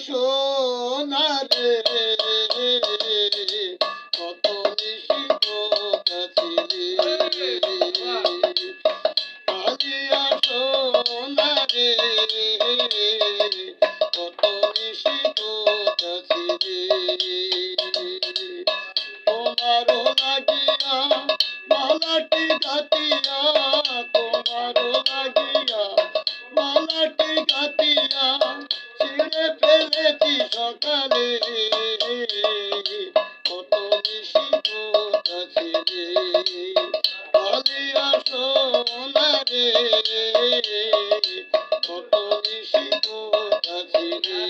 সোনা রে কত নিশি কাছিলি কালিয়া সোনা রে কত নিশি কাছিলি তোমারও লাগিয়া মালাটি গাতিয়া তোমারও লাগিয়া মালাটি গাতিয়া ছিঁড়ে ফেলেছি সকালে কত নিশি কাছিলে কালিয়া সোনা রে কত নিশি কাছিলে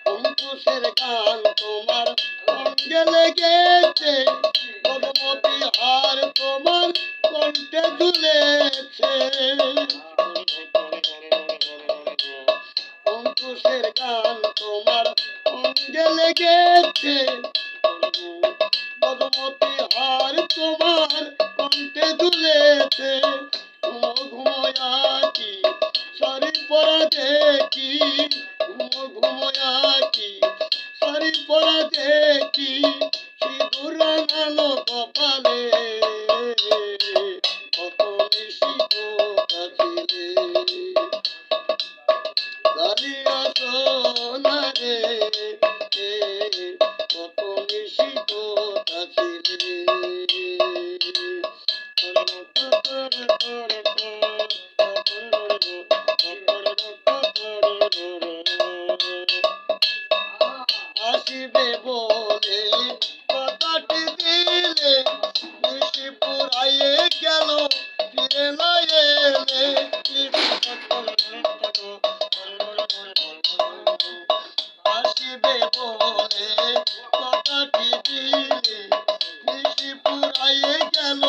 অঙ্কুশের গান তোমার অঙ্গে লেগেছে পদ্মতি হার তোমার কণ্ঠে ঝুলেছে অঙ্কুশের গান তোমার অঙ্গে লেগেছে পদ্মতি হার তোমার কণ্ঠে ঝুলেছে ঘুমোয়া কি শাড়ি পরা দেখি ঘুমোয়া কি শাড়ি পরা দেখি সিঁদুর রাঙানো কপালে কত নিশি কাছিলে কালিয়া সোনা রে কত নিশি কাছিলে আসিবে বলে কথাটি দিলে নিশি পুরাইয়ে গেল ফিরে না এলে আসিবে বলে কথাটি দিলে নিশি পুরাইয়ে গেল